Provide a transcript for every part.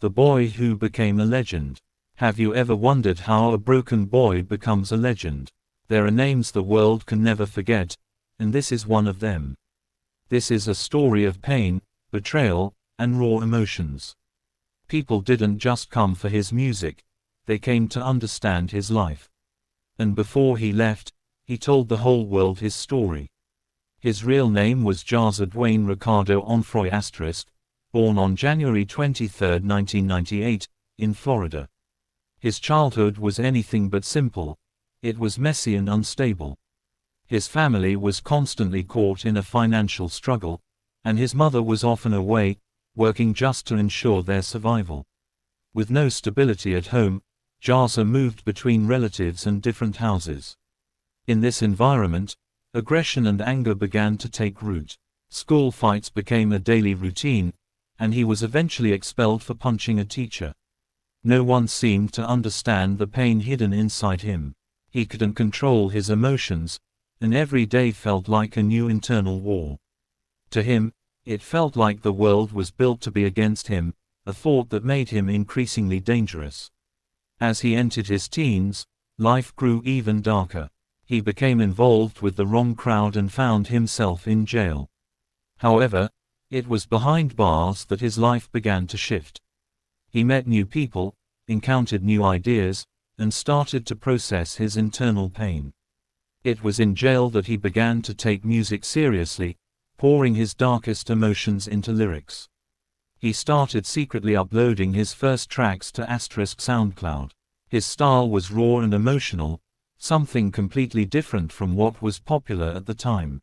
The boy who became a legend. Have you ever wondered how a broken boy becomes a legend? There are names the world can never forget, and this is one of them. This is a story of pain, betrayal, and raw emotions. People didn't just come for his music, they came to understand his life. And before he left, he told the whole world his story. His real name was Jaza Dwayne Ricardo Onfroy *, born on January 23, 1998, in Florida. His childhood was anything but simple. It was messy and unstable. His family was constantly caught in a financial struggle, and his mother was often away, working just to ensure their survival. With no stability at home, Jaza moved between relatives and different houses. In this environment, aggression and anger began to take root. School fights became a daily routine, and he was eventually expelled for punching a teacher. No one seemed to understand the pain hidden inside him. He couldn't control his emotions, and every day felt like a new internal war. To him, it felt like the world was built to be against him, a thought that made him increasingly dangerous. As he entered his teens, life grew even darker. He became involved with the wrong crowd and found himself in jail. However, it was behind bars that his life began to shift. He met new people, encountered new ideas, and started to process his internal pain. It was in jail that he began to take music seriously, pouring his darkest emotions into lyrics. He started secretly uploading his first tracks to SoundCloud. His style was raw and emotional, something completely different from what was popular at the time.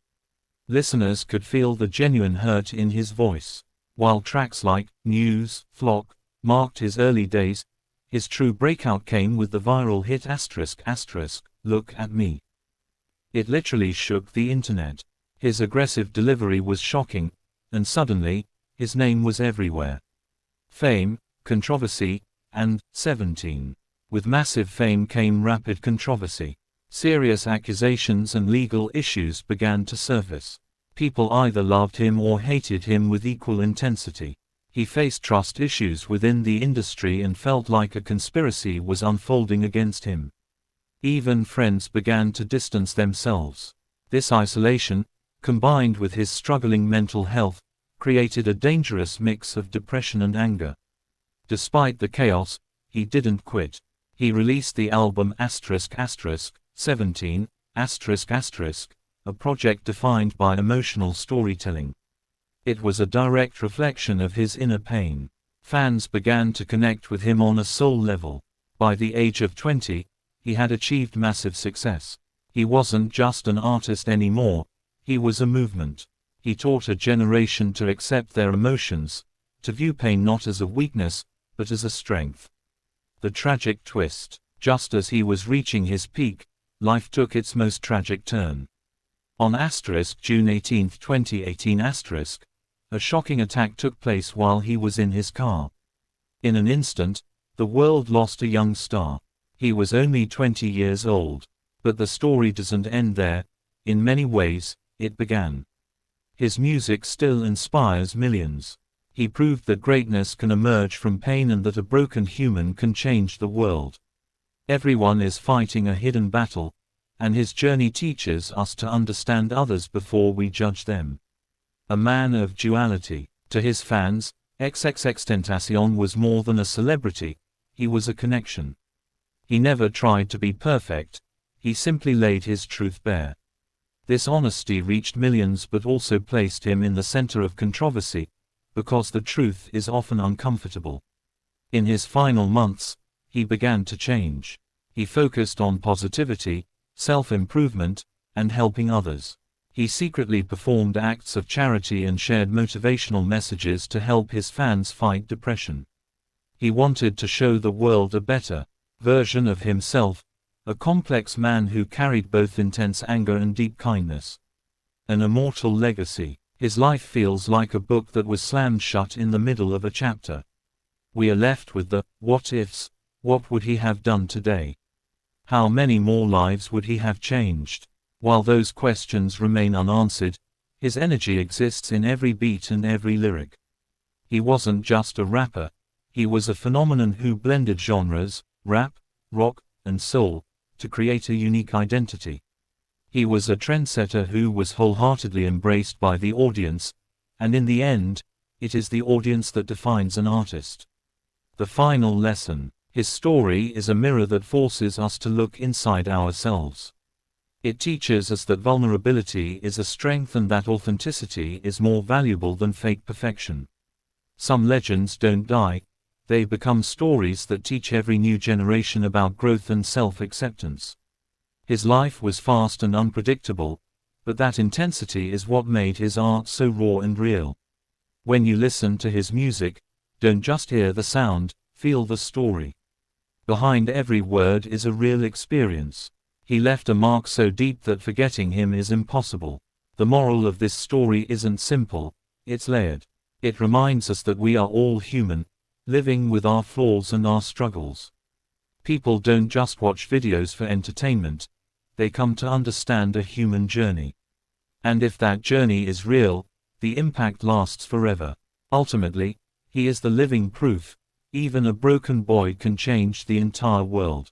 Listeners could feel the genuine hurt in his voice. While tracks like News, Flock marked his early days, his true breakout came with the viral hit **, Look at Me. It literally shook the internet. His aggressive delivery was shocking, and suddenly, his name was everywhere. Fame, controversy, and 17. With massive fame came rapid controversy. Serious accusations and legal issues began to surface. People either loved him or hated him with equal intensity. He faced trust issues within the industry and felt like a conspiracy was unfolding against him. Even friends began to distance themselves. This isolation, combined with his struggling mental health, created a dangerous mix of depression and anger. Despite the chaos, he didn't quit. He released the album **17, a project defined by emotional storytelling. It was a direct reflection of his inner pain. Fans began to connect with him on a soul level. By the age of 20, he had achieved massive success. He wasn't just an artist anymore, he was a movement. He taught a generation to accept their emotions, to view pain not as a weakness, but as a strength. The tragic twist. Just as he was reaching his peak, life took its most tragic turn. On June 18, 2018 a shocking attack took place while he was in his car. In an instant, the world lost a young star. He was only 20 years old. But the story doesn't end there. In many ways, it began. His music still inspires millions. He proved that greatness can emerge from pain and that a broken human can change the world. Everyone is fighting a hidden battle, and his journey teaches us to understand others before we judge them. A man of duality. To his fans, XXXTentacion was more than a celebrity, he was a connection. He never tried to be perfect, he simply laid his truth bare. This honesty reached millions but also placed him in the center of controversy, because the truth is often uncomfortable. In his final months, he began to change. He focused on positivity, self-improvement, and helping others. He secretly performed acts of charity and shared motivational messages to help his fans fight depression. He wanted to show the world a better version of himself, a complex man who carried both intense anger and deep kindness. An immortal legacy. His life feels like a book that was slammed shut in the middle of a chapter. We are left with the what ifs. What would he have done today? How many more lives would he have changed? While those questions remain unanswered, his energy exists in every beat and every lyric. He wasn't just a rapper, He was a phenomenon who blended genres, rap, rock, and soul, to create a unique identity. He was a trendsetter who was wholeheartedly embraced by the audience, and in the end, it is the audience that defines an artist. The final lesson. His story is a mirror that forces us to look inside ourselves. It teaches us that vulnerability is a strength and that authenticity is more valuable than fake perfection. Some legends don't die, they become stories that teach every new generation about growth and self-acceptance. His life was fast and unpredictable, but that intensity is what made his art so raw and real. When you listen to his music, don't just hear the sound, feel the story. Behind every word is a real experience. He left a mark so deep that forgetting him is impossible. The moral of this story isn't simple, it's layered. It reminds us that we are all human, living with our flaws and our struggles. People don't just watch videos for entertainment, they come to understand a human journey. And if that journey is real, the impact lasts forever. Ultimately, he is the living proof, even a broken boy can change the entire world.